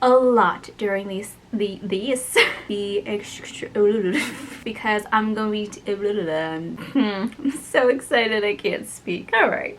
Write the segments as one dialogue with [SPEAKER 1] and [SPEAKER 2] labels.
[SPEAKER 1] a lot during because I'm gonna be I'm so excited I can't speak. All right.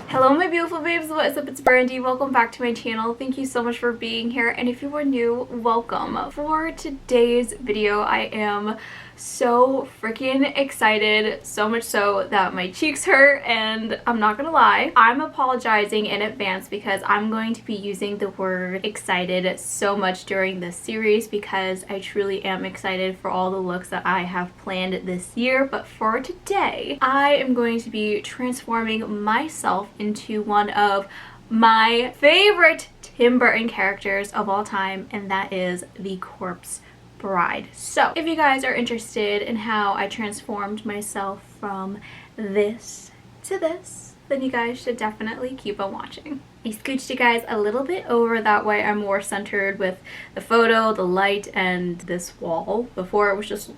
[SPEAKER 1] Hello my beautiful babes, what's up? It's Brandi. Welcome back to my channel. Thank you so much for being here, and if you are new, welcome. For today's video, I am so freaking excited, so much so that my cheeks hurt, and I'm not gonna lie, I'm apologizing in advance because I'm going to be using the word excited so much during this series because I truly am excited for all the looks that I have planned this year. But for today, I am going to be transforming myself into one of my favorite Tim Burton characters of all time, and that is the Corpse Bride. So if you guys are interested in how I transformed myself from this to this, then you guys should definitely keep on watching. I scooched you guys a little bit over, that way I'm more centered with the photo, the light, and this wall. Before it just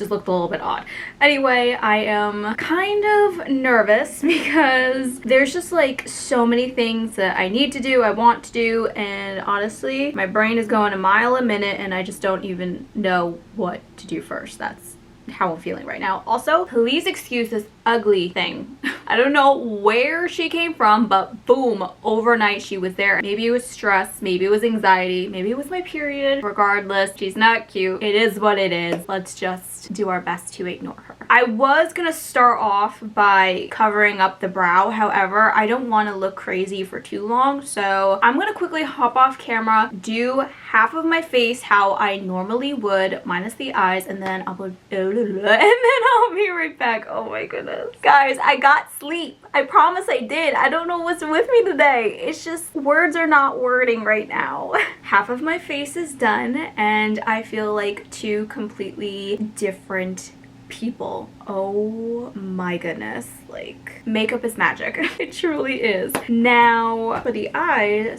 [SPEAKER 1] looked a little bit odd. Anyway, I am kind of nervous because there's just like so many things that I need to do, I want to do, and honestly, my brain is going a mile a minute and I just don't even know what to do first. That's how I'm feeling right now. Also, please excuse this ugly thing. I don't know where she came from, but boom, overnight she was there. Maybe it was stress, maybe it was anxiety, maybe it was my period. Regardless, she's not cute. It is what it is. Let's just do our best to ignore her. I was gonna start off by covering up the brow. However, I don't want to look crazy for too long, so I'm gonna quickly hop off camera, do half of my face how I normally would, minus the eyes, and then I'll be right back. Oh my goodness. Guys, I got sleep. I promise I did. I don't know what's with me today. It's just words are not wording right now. Half of my face is done, and I feel like two completely different people. Oh my goodness, like makeup is magic. It truly is. Now for the eye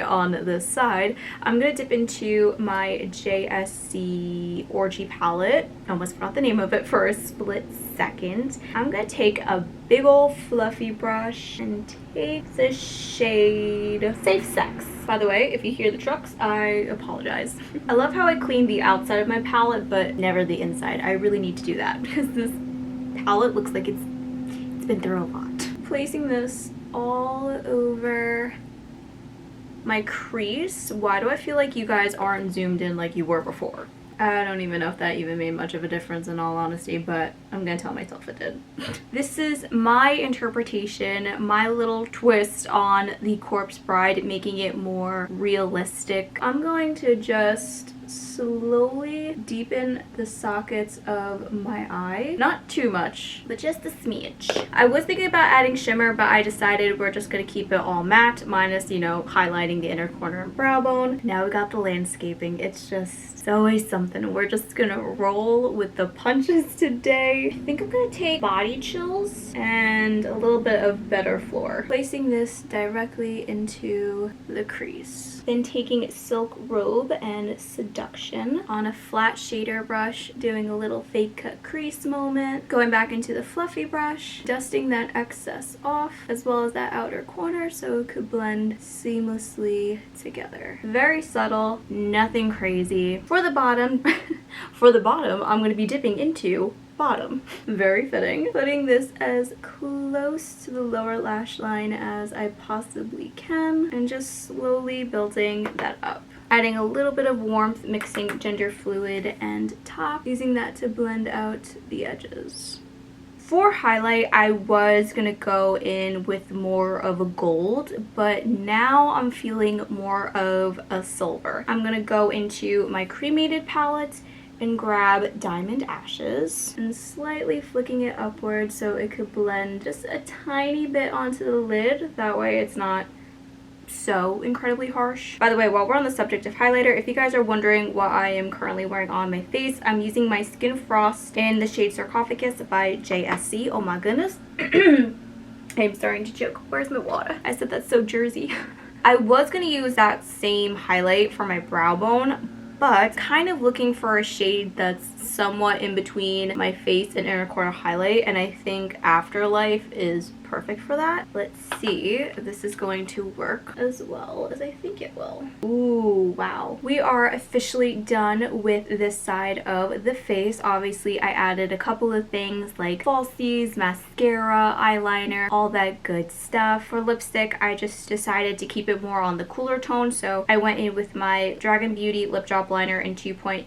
[SPEAKER 1] on this side, I'm gonna dip into my JSC Orgy Palette. I almost forgot the name of it for a split second. I'm gonna take a big old fluffy brush and take the shade Safe Sex. By the way, if you hear the trucks, I apologize. I love how I clean the outside of my palette, but never the inside. I really need to do that because this palette looks like it's been through a lot. Placing this all over my crease. Why do I feel like you guys aren't zoomed in like you were before? I don't even know if that even made much of a difference in all honesty, but I'm gonna tell myself it did. This is my interpretation, my little twist on the Corpse Bride, making it more realistic. I'm going to just slowly deepen the sockets of my eye. Not too much, but just a smidge. I was thinking about adding shimmer, but I decided we're just gonna keep it all matte, minus, you know, highlighting the inner corner and brow bone. Now we got the landscaping. It's always something. We're just gonna roll with the punches today. I think I'm gonna take Body Chills and a little bit of Better Floor. Placing this directly into the crease. Then taking Silk Robe and Seduction on a flat shader brush, doing a little fake cut crease moment. Going back into the fluffy brush, dusting that excess off, as well as that outer corner so it could blend seamlessly together. Very subtle, nothing crazy. For the bottom, I'm going to be dipping into bottom. Very fitting. Putting this as close to the lower lash line as I possibly can and just slowly building that up. Adding a little bit of warmth, mixing gender fluid and top, using that to blend out the edges. For highlight, I was gonna go in with more of a gold, but now I'm feeling more of a silver. I'm gonna go into my Cremated Palette and grab Diamond Ashes and slightly flicking it upward so it could blend just a tiny bit onto the lid. That way it's not so incredibly harsh. By the way, while we're on the subject of highlighter, if you guys are wondering what I am currently wearing on my face, I'm using my Skin Frost in the shade Sarcophagus by JSC. Oh my goodness. I'm starting to choke. Where's my water? I said that's so Jersey. I was going to use that same highlight for my brow bone, but kind of looking for a shade that's somewhat in between my face and inner corner highlight, and I think Afterlife is perfect for that. Let's see if this is going to work as well as I think it will. Ooh, wow. We are officially done with this side of the face. Obviously, I added a couple of things like falsies, mascara, eyeliner, all that good stuff. For lipstick, I just decided to keep it more on the cooler tone, so I went in with my Dragun Beauty Lip Drop Liner in 2.0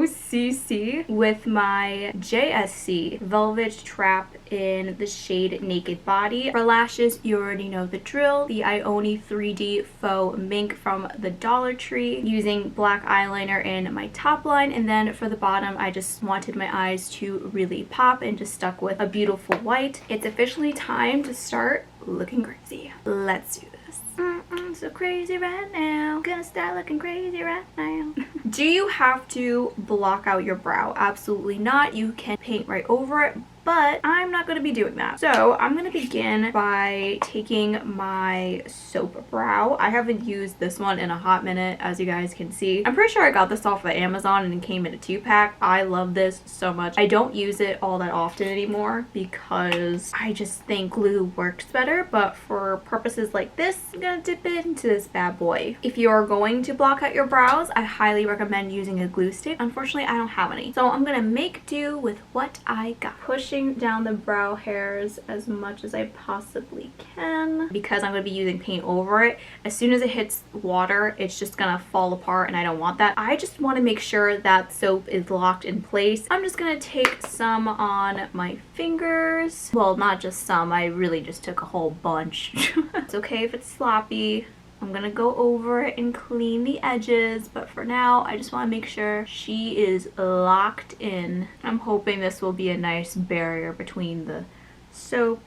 [SPEAKER 1] cc with my JSC Velvet Trap in the shade Naked Body. For lashes, you already know the drill. The Ioni 3D Faux Mink from the Dollar Tree, using black eyeliner in my top line, and then for the bottom, I just wanted my eyes to really pop and just stuck with a beautiful white. It's officially time to start looking crazy. Let's do this. I'm so crazy right now. Gonna start looking crazy right now. Do you have to block out your brow? Absolutely not. You can paint right over it, but I'm not going to be doing that. So I'm going to begin by taking my soap brow. I haven't used this one in a hot minute, as you guys can see. I'm pretty sure I got this off of Amazon and it came in a 2-pack. I love this so much. I don't use it all that often anymore because I just think glue works better, but for purposes like this, I'm going to dip it into this bad boy. If you are going to block out your brows, I highly recommend using a glue stick. Unfortunately, I don't have any. So I'm going to make do with what I got. Pushing down the brow hairs as much as I possibly can because I'm going to be using paint over it. As soon as it hits water, it's just going to fall apart, and I don't want that. I just want to make sure that soap is locked in place. I'm just going to take some on my fingers. Well, not just some. I really just took a whole bunch. It's okay if it's sloppy. I'm gonna go over it and clean the edges, but for now I just want to make sure she is locked in. I'm hoping this will be a nice barrier between the soap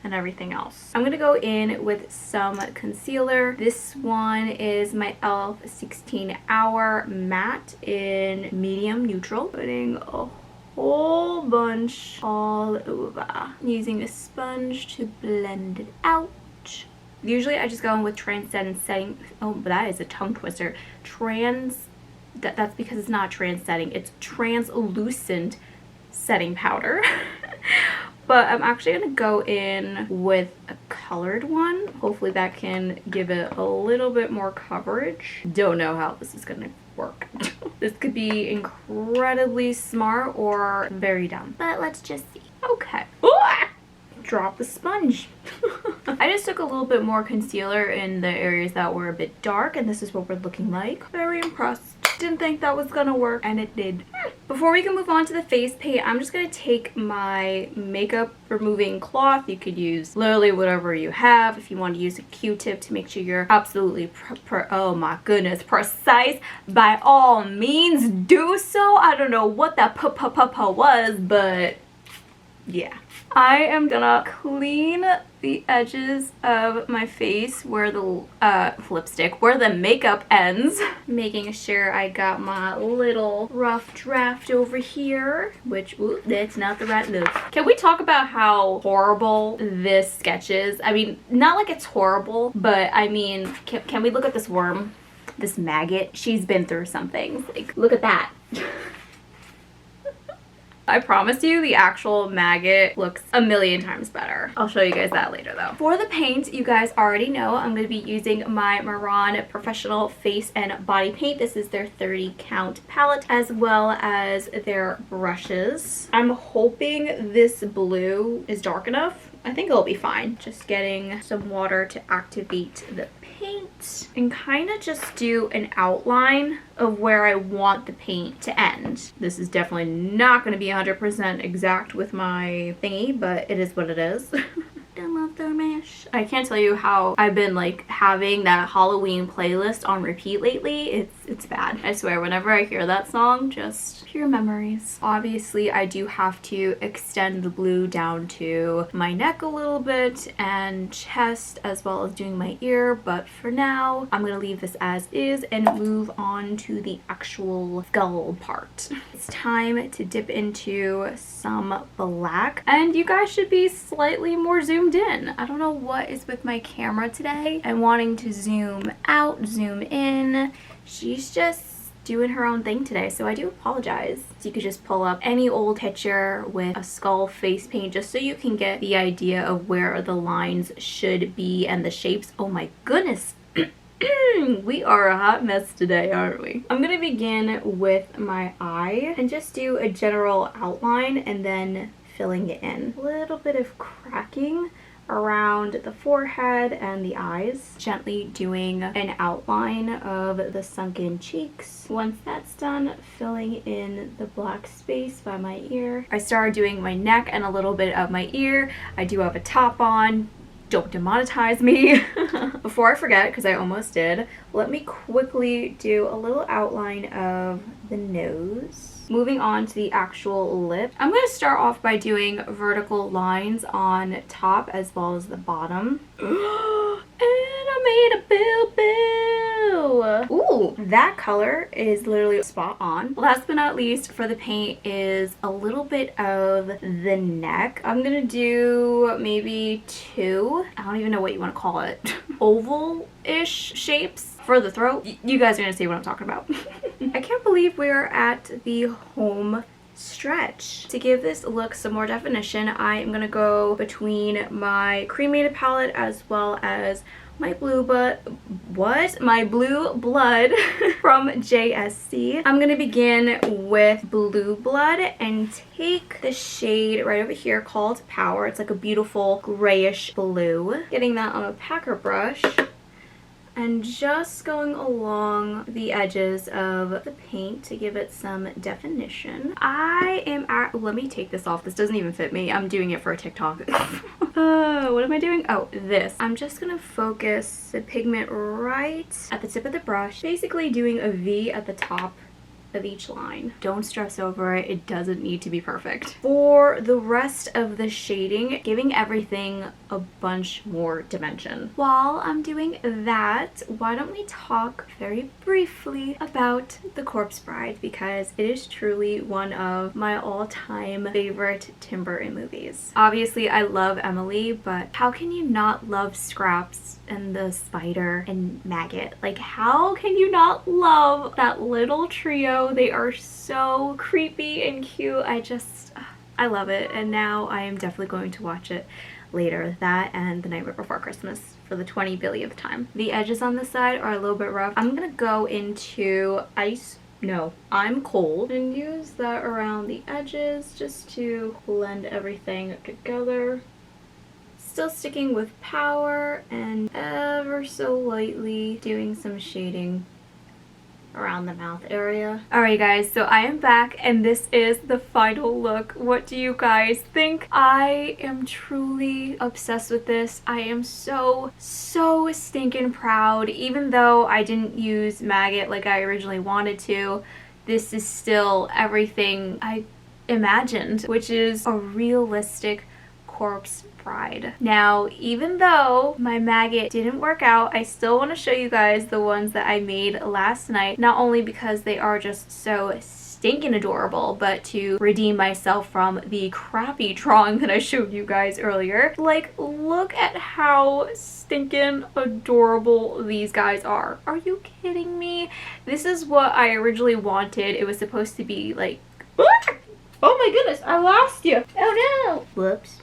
[SPEAKER 1] and everything else. I'm gonna go in with some concealer. This one is my e.l.f. 16 Hour Matte in medium neutral. Putting a whole bunch all over. Using a sponge to blend it out. Usually I just go in with transcendent setting. Oh, but that is a tongue twister. That's because it's not transcending. It's translucent setting powder. But I'm actually going to go in with a colored one. Hopefully that can give it a little bit more coverage. Don't know how this is going to work. This could be incredibly smart or very dumb. But let's just see. Okay. Drop the sponge. I just took a little bit more concealer in the areas that were a bit dark, and this is what we're looking like. Very impressed. Didn't think that was gonna work, and it did. Before we can move on to the face paint, I'm just gonna take my makeup removing cloth. You could use literally whatever you have. If you want to use a Q-tip to make sure you're absolutely oh my goodness, precise, by all means do so. I don't know what that was, but yeah. I am gonna clean the edges of my face where the lipstick, where the makeup ends. Making sure I got my little rough draft over here, which, ooh, that's not the right move. Can we talk about how horrible this sketch is? I mean, not like it's horrible, but I mean, can we look at this worm? This maggot? She's been through some things. Like, look at that. I promise you the actual maggot looks a million times better. I'll show you guys that later though. For the paint, you guys already know I'm going to be using my Mehron Professional Face and Body Paint. This is their 30 count palette, as well as their brushes. I'm hoping this blue is dark enough. I think it'll be fine. Just getting some water to activate the paint and kind of just do an outline of where I want the paint to end. This is definitely not going to be 100% exact with my thingy, but it is what it is. I can't tell you how I've been like having that Halloween playlist on repeat lately. It's bad. I swear, whenever I hear that song, just pure memories. Obviously, I do have to extend the blue down to my neck a little bit and chest, as well as doing my ear, but for now, I'm gonna leave this as is and move on to the actual skull part. It's time to dip into some black, and you guys should be slightly more zoomed zoomed in. I don't know what is with my camera today and wanting to zoom out, zoom in. She's just doing her own thing today, so I do apologize. So you could just pull up any old picture with a skull face paint just so you can get the idea of where the lines should be and the shapes. Oh my goodness. We are a hot mess today, aren't we? I'm gonna begin with my eye and just do a general outline and then filling it in. A little bit of cracking around the forehead and the eyes, gently doing an outline of the sunken cheeks. Once that's done, filling in the black space by my ear. I started doing my neck and a little bit of my ear. I do have a top on. Don't demonetize me. Before I forget, because I almost did, let me quickly do a little outline of the nose. Moving on to the actual lip, I'm going to start off by doing vertical lines on top as well as the bottom. And I made a bill. Ooh, that color is literally spot on. Last but not least, for the paint is a little bit of the neck. I'm going to do maybe two, I don't even know what you want to call it, oval-ish shapes for the throat. You guys are going to see what I'm talking about. I can't believe we're at the home stretch. To give this look some more definition, I am going to go between my cremated palette as well as my blue blood from JSC. I'm going to begin with blue blood and take the shade right over here called Power. It's like a beautiful grayish blue. Getting that on a packer brush and just going along the edges of the paint to give it some definition. Let me take this off. This doesn't even fit me. I'm doing it for a TikTok. What am I doing? Oh, this. I'm just gonna focus the pigment right at the tip of the brush, basically doing a V at the top of each line. Don't stress over it. It doesn't need to be perfect. For the rest of the shading, giving everything a bunch more dimension. While I'm doing that, why don't we talk very briefly about The Corpse Bride, because it is truly one of my all-time favorite Tim Burton movies. Obviously, I love Emily, but how can you not love Scraps and the spider and Maggot? Like, how can you not love that little trio? They are so creepy and cute. I love it, and now I am definitely going to watch it later. That and The Nightmare Before Christmas for the 20 billionth time. The edges on this side are a little bit rough. I'm gonna go into I'm Cold and use that around the edges just to blend everything together. Still sticking with Power and ever so lightly doing some shading around the mouth area. Alright guys, so I am back and this is the final look. What do you guys think? I am truly obsessed with this. I am so stinking proud. Even though I didn't use Maggot like I originally wanted to, this is still everything I imagined, which is a realistic corpse bride. Now, even though my Maggot didn't work out, I still want to show you guys the ones that I made last night, not only because they are just so stinking adorable, but to redeem myself from the crappy drawing that I showed you guys earlier. Like, look at how stinking adorable these guys are. Are you kidding me? This is what I originally wanted. It was supposed to be like, oh my goodness, I lost you. Oh no. Whoops.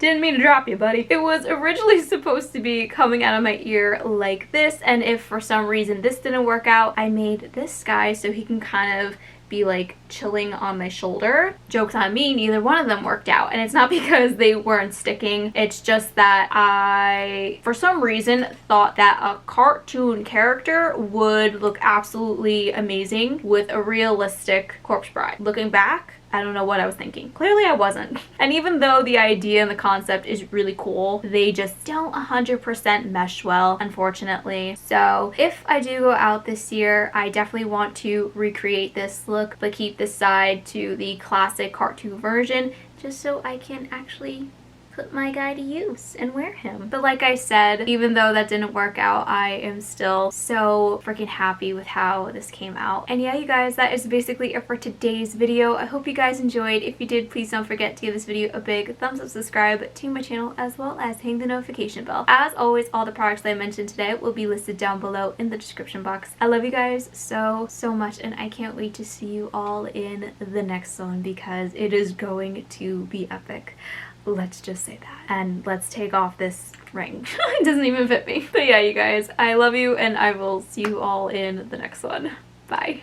[SPEAKER 1] Didn't mean to drop you, buddy. It was originally supposed to be coming out of my ear like this, and if for some reason this didn't work out, I made this guy so he can kind of be like chilling on my shoulder. Joke's on me, neither one of them worked out, and it's not because they weren't sticking. It's just that I, for some reason, thought that a cartoon character would look absolutely amazing with a realistic corpse bride. Looking back, I don't know what I was thinking. Clearly I wasn't. And even though the idea and the concept is really cool, they just don't 100% mesh well, unfortunately. So if I do go out this year, I definitely want to recreate this look, but keep this side to the classic cartoon version, just so I can actually put my guy to use and wear him. But like I said, even though that didn't work out, I am still so freaking happy with how this came out. And yeah, you guys, that is basically it for today's video. I hope you guys enjoyed. If you did, please don't forget to give this video a big thumbs up, subscribe to my channel, as well as hang the notification bell. As always, all the products that I mentioned today will be listed down below in the description box. I love you guys so much, and I can't wait to see you all in the next one because it is going to be epic. Let's just say that. And let's take off this ring. It doesn't even fit me. But yeah, you guys, I love you, and I will see you all in the next one. Bye.